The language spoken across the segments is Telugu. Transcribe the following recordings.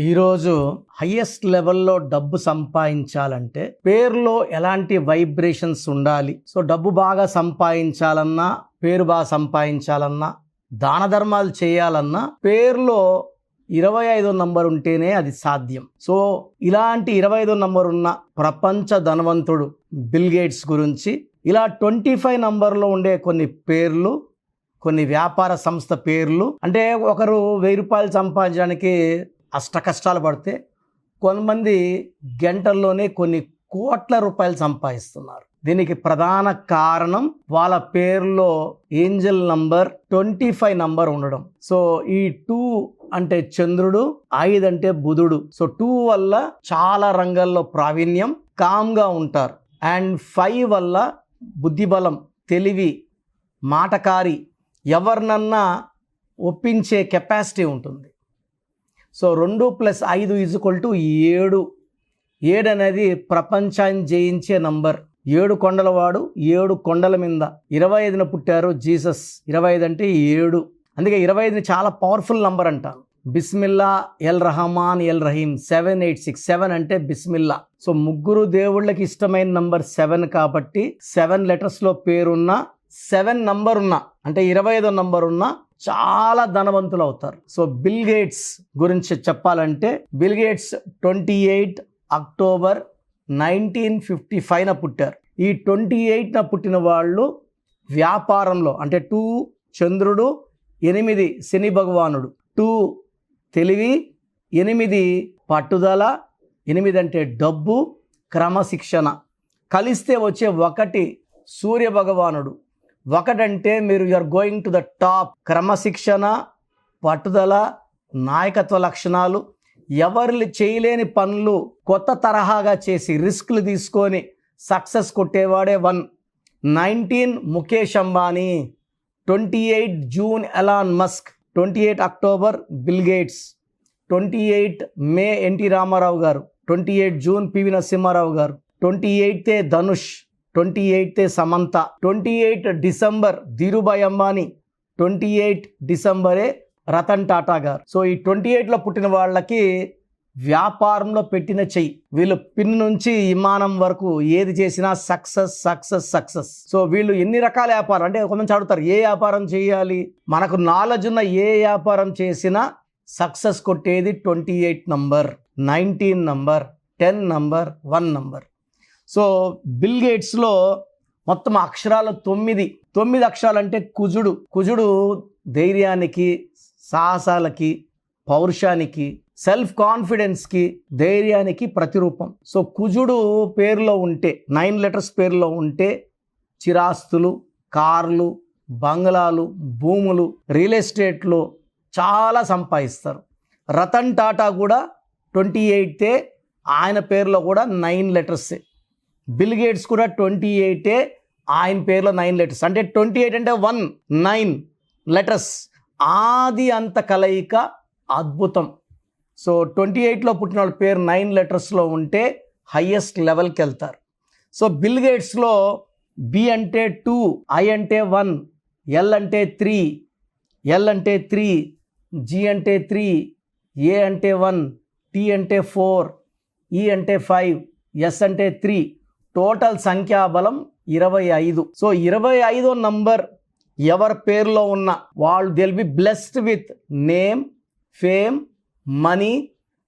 ఈరోజు హైయెస్ట్ లెవెల్లో డబ్బు సంపాదించాలంటే పేరులో ఎలాంటి వైబ్రేషన్స్ ఉండాలి. సో డబ్బు బాగా సంపాదించాలన్నా, పేరు బాగా సంపాదించాలన్నా, దాన ధర్మాలు చేయాలన్నా పేరులో 25వ నంబర్ ఉంటేనే అది సాధ్యం. సో ఇలాంటి 25వ నంబర్ ఉన్న ప్రపంచ ధనవంతుడు బిల్ గేట్స్ గురించి, ఇలా 25 నంబర్లో ఉండే కొన్ని పేర్లు, కొన్ని వ్యాపార సంస్థ పేర్లు, అంటే ఒకరు 1000 రూపాయలు సంపాదించడానికి అష్ట కష్టాలు పడితే కొంతమంది గంటల్లోనే కొన్ని కోట్ల రూపాయలు సంపాదిస్తున్నారు. దీనికి ప్రధాన కారణం వాళ్ళ పేరులో ఏంజల్ నంబర్ 25 నంబర్ ఉండడం. సో ఈ 2 అంటే చంద్రుడు, 5 అంటే బుధుడు. సో 2 వల్ల చాలా రంగాల్లో ప్రావీణ్యం, కామ్గా ఉంటారు. అండ్ 5 వల్ల బుద్ధిబలం, తెలివి, మాటకారి, ఎవరినన్నా ఒప్పించే కెపాసిటీ ఉంటుంది. సో 2 + 5 = 7. 7 అనేది ప్రపంచాన్ని జయించే నంబర్. 7 కొండలవాడు, 7 కొండల మీద. 25న పుట్టారు జీసస్. 25 అంటే 7. అందుకే 25ని చాలా పవర్ఫుల్ నంబర్ అంటాను. Bismillah, L Rahman, L Rahim. 786. 7 అంటే బిస్మిల్లా. సో ముగ్గురు దేవుళ్ళకి ఇష్టమైన నంబర్ 7 కాబట్టి 7 లెటర్స్లో పేరున్న, 7 నంబర్ ఉన్న, అంటే 25వ నంబర్ ఉన్న చాలా ధనవంతులు అవుతారు. సో బిల్ గేట్స్ గురించి చెప్పాలంటే, బిల్ గేట్స్ 28 అక్టోబర్ 1955న పుట్టారు. ఈ 28న పుట్టిన వాళ్ళు వ్యాపారంలో, అంటే 2 చంద్రుడు, 8 శని భగవానుడు. 2 తెలివి, 8 పట్టుదల, 8 అంటే డబ్బు, క్రమశిక్షణ. కలిస్తే వచ్చే 1 సూర్య భగవానుడు. 1 అంటే మీరు you're going to the top. క్రమశిక్షణ, పట్టుదల, నాయకత్వ లక్షణాలు, ఎవరు చేయలేని పనులు కొత్త తరహాగా చేసి రిస్క్లు తీసుకొని సక్సెస్ కొట్టేవాడే 1. 19 Mukesh Ambani. 28 June Elon Musk. 28 October Bill Gates. 28 May NT Rama Rao గారు. 28 జూన్ పివి నరసింహారావు గారు. 28 ధనుష్. 28 సమంత. 28 డిసెంబర్ ధీరుభాయ్ అంబానీ. 28 డిసెంబరే రతన్ టాటా గారు. సో ఈ 28లో పుట్టిన వాళ్ళకి వ్యాపారంలో పెట్టిన చెయ్యి. వీళ్ళు పిన్ నుంచి విమానం వరకు ఏది చేసినా సక్సెస్ సక్సెస్ సక్సెస్. సో వీళ్ళు ఎన్ని రకాల వ్యాపారం, అంటే కొంతమంది అడుగుతారు ఏ వ్యాపారం చేయాలి. మనకు నాలెడ్జ్ ఉన్న ఏ వ్యాపారం చేసినా సక్సెస్ కొట్టేది 28 number, 19 number, 10 number, 1 number. So Bill గేట్స్లో మొత్తం అక్షరాలు 9 అక్షరాలు. అంటే కుజుడు. కుజుడు ధైర్యానికి, సాహసాలకి, పౌరుషానికి, సెల్ఫ్ కాన్ఫిడెన్స్కి, ధైర్యానికి ప్రతిరూపం. సో కుజుడు పేరులో ఉంటే, 9 లెటర్స్ పేరులో ఉంటే చిరాస్తులు, కార్లు, బంగ్లాలు, భూములు, రియల్ ఎస్టేట్లో చాలా సంపాదిస్తారు. రతన్ టాటా కూడా 28, ఆయన పేరులో కూడా 9 లెటర్సే. బిల్ గేట్స్ కూడా 28, ఆయన పేరులో 9 లెటర్స్. అంటే 28 అంటే 1, 9 లెటర్స్. ఆది అంత కలయిక అద్భుతం. సో 28లో పుట్టిన వాళ్ళ పేరు 9 లెటర్స్లో ఉంటే హయ్యెస్ట్ లెవెల్కి వెళ్తారు. సో బిల్ గేట్స్లో బి అంటే 2, ఐ అంటే 1, ఎల్ అంటే 3, ఎల్ అంటే 3, జి అంటే 3, ఏ అంటే 1, టి అంటే 4, ఈ అంటే 5, ఎస్ అంటే 3. టోటల్ సంఖ్యాబలం 25. సో 25వ నంబర్ ఎవరి పేరులో ఉన్న వాళ్ళు they'll be blessed with name, fame, money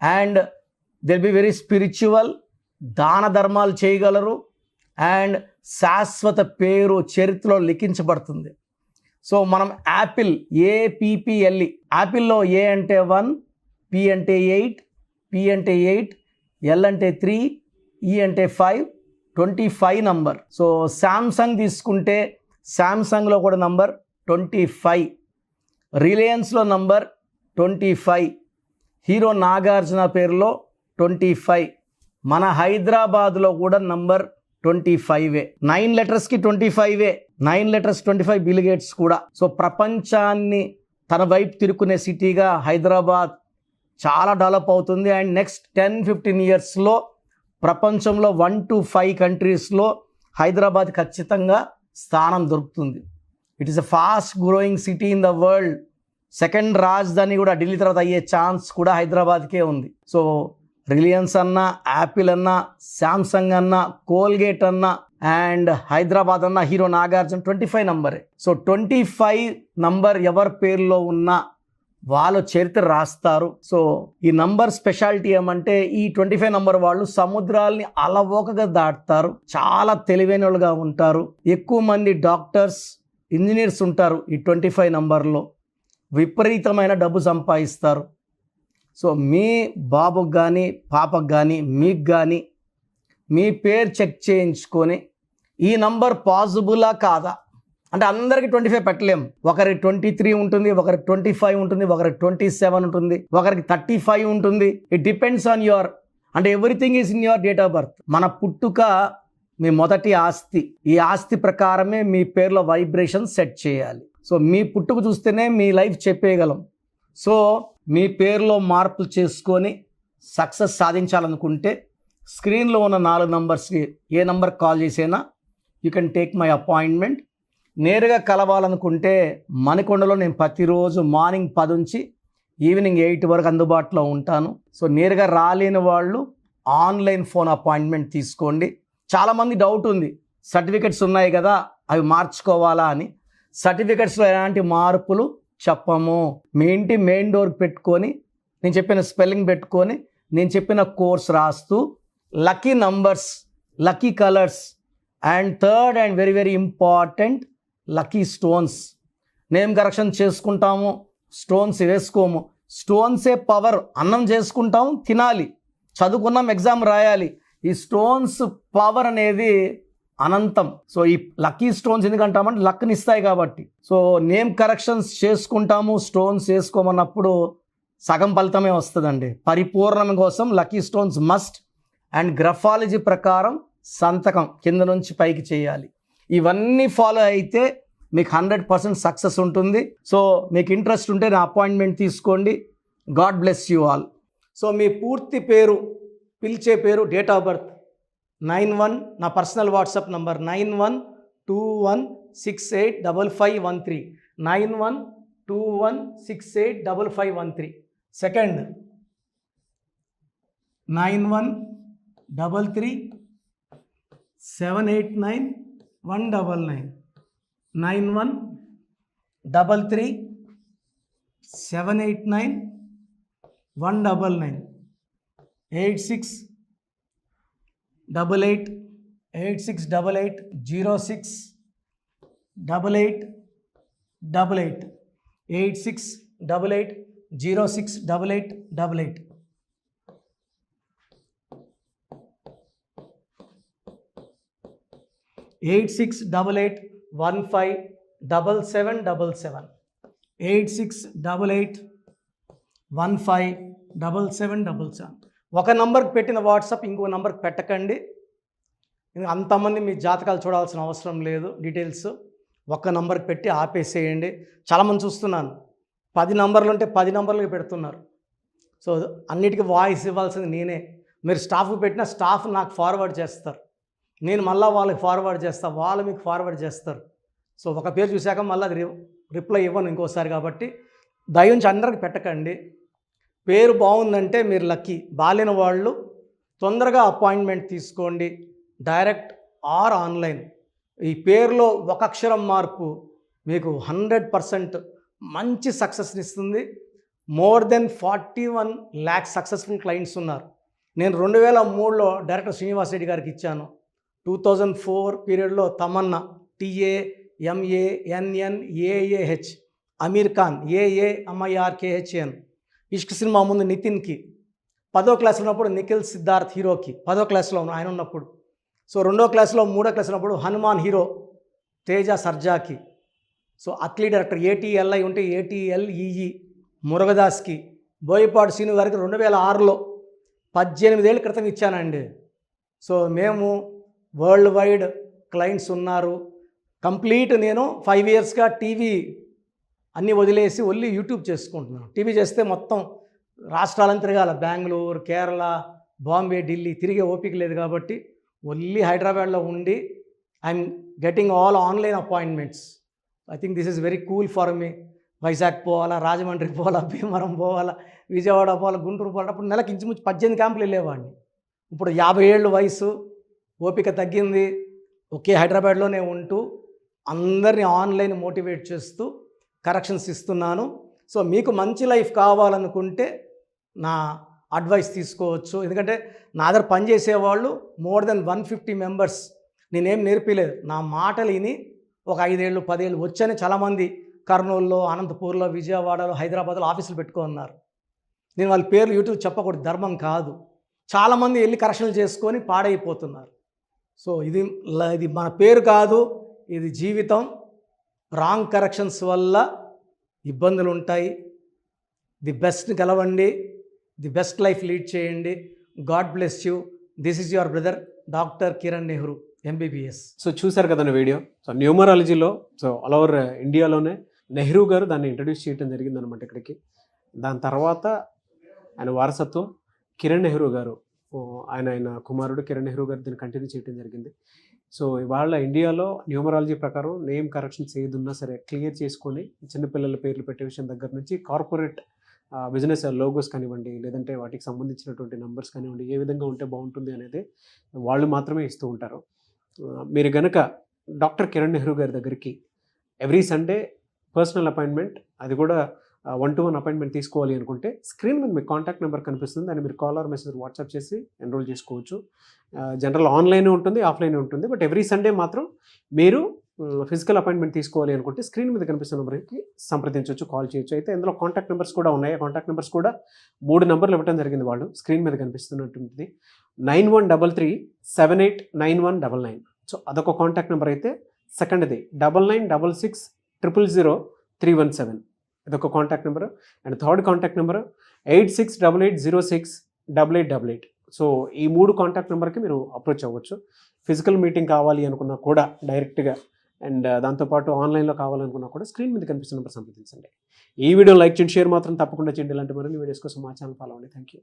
and they'll be very spiritual. దాన ధర్మాలు చేయగలరు అండ్ శాశ్వత పేరు చరిత్రలో లిఖించబడుతుంది. సో మనం యాపిల్, APPLE, యాపిల్లో ఏ అంటే 1, పి అంటే 8, పి అంటే 8, ఎల్ అంటే 3, ఈ అంటే 5, 25 నంబర్. సో శాంసంగ్ తీసుకుంటే శాంసంగ్లో కూడా నంబర్ 25. రిలయన్స్లో నంబర్ 25. హీరో నాగార్జున పేరులో 25. మన హైదరాబాద్లో కూడా నంబర్ 25. 9 లెటర్స్కి 25. 9 లెటర్స్ 25 బిల్ గేట్స్ కూడా. సో ప్రపంచాన్ని తన వైపు తిరుక్కునే సిటీగా హైదరాబాద్ చాలా డెవలప్ అవుతుంది. అండ్ నెక్స్ట్ 10-15 ఇయర్స్లో ప్రపంచంలో 1 to 5 కంట్రీస్లో హైదరాబాద్ ఖచ్చితంగా స్థానం దొరుకుతుంది. It is a fast growing city in the world. Second రాజధాని కూడా ఢిల్లీ తర్వాత అయ్యే ఛాన్స్ కూడా హైదరాబాద్కే ఉంది. సో రిలయన్స్ అన్నా, యాపిల్ అన్నా, శాంసంగ్ అన్నా, కోల్గేట్ అన్నా అండ్ హైదరాబాద్ అన్న హీరో నాగార్జున 25 నంబరే. సో 25 నంబర్ ఎవరి పేరులో ఉన్నా వాళ్ళ చరిత్ర రాస్తారు. సో ఈ నంబర్ స్పెషాలిటీ ఏమంటే ఈ 25 నంబర్ వాళ్ళు సముద్రాల్ని అలవోకగా దాటుతారు, చాలా తెలివైన వాళ్ళుగా ఉంటారు. ఎక్కువ మంది డాక్టర్స్, ఇంజనీర్స్ ఉంటారు ఈ 25 నంబర్లో. విపరీతమైన డబ్బు సంపాదిస్తారు. సో మీ బాబుకు కానీ, పాపకు కానీ, మీకు కానీ మీ పేరు చెక్ చేయించుకొని ఈ నంబర్ పాసిబులా కాదా అంటే అందరికి 25 పెట్టలేం. ఒకరికి 23 ఉంటుంది, ఒకరికి 25 ఉంటుంది, ఒకరికి 27 ఉంటుంది, ఒకరికి 35 ఉంటుంది. ఇట్ డిపెండ్స్ ఆన్ యువర్ అంటే everything is in your date of birth. మన పుట్టుక మీ మొదటి ఆస్తి. ఈ ఆస్తి ప్రకారమే మీ పేరులో వైబ్రేషన్ సెట్ చేయాలి. సో మీ పుట్టుక చూస్తేనే మీ లైఫ్ చెప్పేయగలం. సో మీ పేరులో మార్పులు చేసుకొని సక్సెస్ సాధించాలనుకుంటే స్క్రీన్లో ఉన్న 4 నంబర్స్కి ఏ నంబర్ కాల్ చేసైనా you can take my appointment. నేరుగా కలవాలనుకుంటే మణికొండలో నేను ప్రతిరోజు మార్నింగ్ 10 నుంచి ఈవినింగ్ 8 వరకు అందుబాటులో ఉంటాను. సో నేరుగా రాలేని వాళ్ళు ఆన్లైన్ ఫోన్ అపాయింట్మెంట్ తీసుకోండి. చాలామంది డౌట్ ఉంది, సర్టిఫికెట్స్ ఉన్నాయి కదా అవి మార్చుకోవాలా అని. సర్టిఫికెట్స్లో ఎలాంటి మార్పులు చెప్పము. మీ ఇంటి మెయిన్ డోర్కి పెట్టుకొని నేను చెప్పిన స్పెల్లింగ్ పెట్టుకొని నేను చెప్పిన కోర్స్ రాస్తూ lucky numbers, lucky colours and third and very very important lucky stones name correction చేసుకుంటాము. స్టోన్స్ వేసుకోము. స్టోన్సే పవర్. అన్నం చేసుకుంటాము, తినాలి, చదువుకున్నాం, ఎగ్జామ్ రాయాలి. ఈ స్టోన్స్ పవర్ అనేది అనంతం. సో ఈ లక్కీ స్టోన్స్ ఎందుకంటామంటే లక్ని ఇస్తాయి కాబట్టి. సో నేమ్ కరెక్షన్స్ చేసుకుంటాము, స్టోన్స్ వేసుకోమన్నప్పుడు సగం ఫలితమే వస్తుందండి. పరిపూర్ణం కోసం lucky stones must. And graphology ప్రకారం సంతకం కింద నుంచి పైకి చేయాలి. ఇవన్నీ ఫాలో అయితే మీకు 100% సక్సెస్ ఉంటుంది. సో మీకు ఇంట్రెస్ట్ ఉంటే నా అపాయింట్మెంట్ తీసుకోండి. God bless you all. So మీ పూర్తి పేరు, పిలిచే పేరు, డేట్ ఆఫ్ బర్త్ 91, నా పర్సనల్ వాట్సాప్ నంబర్ 9121685513 9121685513. సెకండ్ 9133789199 9133789199 8688068888 8688068888 8688157777 8688157777. ఒక నంబర్కి పెట్టిన వాట్సాప్ ఇంకో నంబర్కి పెట్టకండి. అంతమంది మీ జాతకాలు చూడాల్సిన అవసరం లేదు. డీటెయిల్స్ ఒక్క నంబర్కి పెట్టి ఆపేసేయండి. చాలామంది చూస్తున్నాను 10 నంబర్లు ఉంటే 10 నంబర్లకి పెడుతున్నారు. సో అన్నిటికీ వాయిస్ ఇవ్వాల్సింది నేనే. మీరు స్టాఫ్కి పెట్టిన స్టాఫ్ నాకు ఫార్వర్డ్ చేస్తారు, నేను మళ్ళీ వాళ్ళకి ఫార్వర్డ్ చేస్తాను, వాళ్ళు మీకు ఫార్వర్డ్ చేస్తారు. సో ఒక పేరు చూశాక మళ్ళీ అది రిప్లై ఇవ్వను ఇంకోసారి. కాబట్టి దయించి అందరికి పెట్టకండి. పేరు బాగుందంటే మీరు లక్కీ. బాలేని వాళ్ళు తొందరగా అపాయింట్మెంట్ తీసుకోండి, డైరెక్ట్ ఆర్ ఆన్లైన్. ఈ పేరులో ఒక అక్షరం మార్పు మీకు 100% మంచి సక్సెస్ని ఇస్తుంది. More than 41 lakhs successful clients ఉన్నారు. నేను 2003లో డైరెక్టర్ శ్రీనివాస్ రెడ్డి గారికి ఇచ్చాను. 2004 పీరియడ్లో తమన్నా, TAMANNAAH, అమీర్ ఖాన్, AAMIRKHAN, ఇష్క్ సినిమా ముందు నితిన్కి, 10వ క్లాస్ ఉన్నప్పుడు నిఖిల్ సిద్ధార్థ్ హీరోకి, 10వ క్లాస్లో ఆయన ఉన్నప్పుడు. సో 2వ క్లాస్లో 3వ క్లాస్ ఉన్నప్పుడు హనుమాన్ హీరో తేజ సర్జాకి. సో అట్లీ డైరెక్టర్ ATLI ఉంటే ATLEE మురుగదాస్కి, బోయపాటి శ్రీను గారికి 2006లో 18 ఏళ్ళ క్రితం ఇచ్చానండి. సో మేము వరల్డ్ వైడ్ క్లయింట్స్ ఉన్నారు. కంప్లీట్ నేను 5 yearsగా టీవీ అన్నీ వదిలేసి ఓన్లీ యూట్యూబ్ చేసుకుంటున్నాను. టీవీ చేస్తే మొత్తం రాష్ట్రాలను తిరగాల, బెంగళూరు, కేరళ, బాంబే, ఢిల్లీ తిరిగే ఓపిక లేదు. కాబట్టి ఓన్లీ హైదరాబాద్లో ఉండి I'm getting all online appointments. I think this is very cool for me. Vizag పోవాలా, రాజమండ్రి పోవాలా, భీమవరం పోవాలా, విజయవాడ పోవాలా, గుంటూరు పోవాలా. అప్పుడు నెలకి ఇంచుమించు 18 క్యాంపులు వెళ్ళేవాడిని. ఇప్పుడు 50 ఏళ్ళు వయసు, ఓపిక తగ్గింది. ఒకే హైదరాబాద్లోనే ఉంటూ అందరినీ ఆన్లైన్ మోటివేట్ చేస్తూ కరెక్షన్స్ ఇస్తున్నాను. సో మీకు మంచి లైఫ్ కావాలనుకుంటే నా అడ్వైస్ తీసుకోవచ్చు. ఎందుకంటే నా దగ్గర పనిచేసేవాళ్ళు మోర్ దెన్ 150 మెంబర్స్. నేనేం నేర్పిలేదు, నా మాటలు విని ఒక 5 ఏళ్ళు 10 ఏళ్ళు వచ్చని చాలామంది కర్నూలులో, అనంతపూర్లో, విజయవాడలో, హైదరాబాద్లో ఆఫీసులు పెట్టుకున్నారు. నేను వాళ్ళ పేర్లు యూట్యూబ్ చెప్పకూడదు, ధర్మం కాదు. చాలామంది వెళ్ళి కరెక్షన్లు చేసుకొని పాడైపోతున్నారు. సో ఇది మన పేరు కాదు, ఇది జీవితం. రాంగ్ కరెక్షన్స్ వల్ల ఇబ్బందులు ఉంటాయి. ది బెస్ట్ గెలవండి, ది బెస్ట్ లైఫ్ లీడ్ చేయండి. God bless you. This is your brother doctor Kiran Nehru, MBBS. So చూశారు కదా వీడియో. సో న్యూమరాలజీలో సో ఆల్ ఓవర్ ఇండియాలోనే నెహ్రూ గారు దాన్ని ఇంట్రడ్యూస్ చేయడం జరిగిందనమాట ఇక్కడికి. దాని తర్వాత ఆయన వారసత్వం కిరణ్ నెహ్రూ గారు, ఆయన కుమారుడు కిరణ్ నెహ్రూ గారు దీన్ని కంటిన్యూ చేయడం జరిగింది. సో ఇవాళ ఇండియాలో న్యూమరాలజీ ప్రకారం నేమ్ కరెక్షన్స్ ఏదున్నా సరే క్లియర్ చేసుకొని చిన్నపిల్లల పేర్లు పెట్టే విషయం దగ్గర నుంచి కార్పొరేట్ బిజినెస్ లోగోస్ కానివ్వండి, లేదంటే వాటికి సంబంధించినటువంటి నెంబర్స్ కానివ్వండి, ఏ విధంగా ఉంటే బాగుంటుంది అనేది వాళ్ళు మాత్రమే ఇస్తూ ఉంటారు. మీరు కనుక డాక్టర్ కిరణ్ నెహ్రూ గారి దగ్గరికి ఎవ్రీ సండే పర్సనల్ అపాయింట్మెంట్, అది కూడా 1-to-1 అపాయింట్మెంట్ తీసుకోవాలి అనుకుంటే స్క్రీన్ మీద మీకు కాంటాక్ట్ నెంబర్ కనిపిస్తుంది. దాన్ని మీరు కాల్ ఆర్ మెసేజ్ వాట్సాప్ చేసి ఎన్రోల్ చేసుకోవచ్చు. జనరల్ ఆన్లైన్ ఉంటుంది, ఆఫ్లైన్ ఉంటుంది. బట్ ఎవ్రీ సండే మాత్రం మీరు ఫిజికల్ అపాయింట్మెంట్ తీసుకోవాలి అనుకుంటే స్క్రీన్ మీద కనిపిస్తున్న నెంబర్కి సంప్రదించవచ్చు, కాల్ చేయొచ్చు. అయితే ఇందులో కాంటాక్ట్ నెంబర్స్ కూడా ఉన్నాయి. కాంటాక్ట్ నెంబర్స్ కూడా 3 నెంబర్లు ఇవ్వడం జరిగింది. వాళ్ళు స్క్రీన్ మీద కనిపిస్తున్నట్టుంది 9133789199. సో అదొక కాంటాక్ట్ నెంబర్. అయితే సెకండ్ది 9966000317, ఇదొక contact number. And third contact number 8688068888. So ఈ 3 కాంటాక్ట్ నెంబర్కి మీరు అప్రోచ్ అవ్వచ్చు. ఫిజికల్ మీటింగ్ కావాలి అనుకున్నా కూడా డైరెక్ట్గా, అండ్ దాంతోపాటు ఆన్లైన్లో కావాలనుకున్నా కూడా స్క్రీన్ మీద కనిపిస్తున్న నెంబర్ సంప్రదించండి. ఈ వీడియో లైక్ చేయండి, షేర్ మాత్రం తప్పకుండా చేయండి. ఇలాంటి మరిన్ని వీడియోస్ కోసం మా ఛానల్ ఫాలో అవ్వండి. Thank you.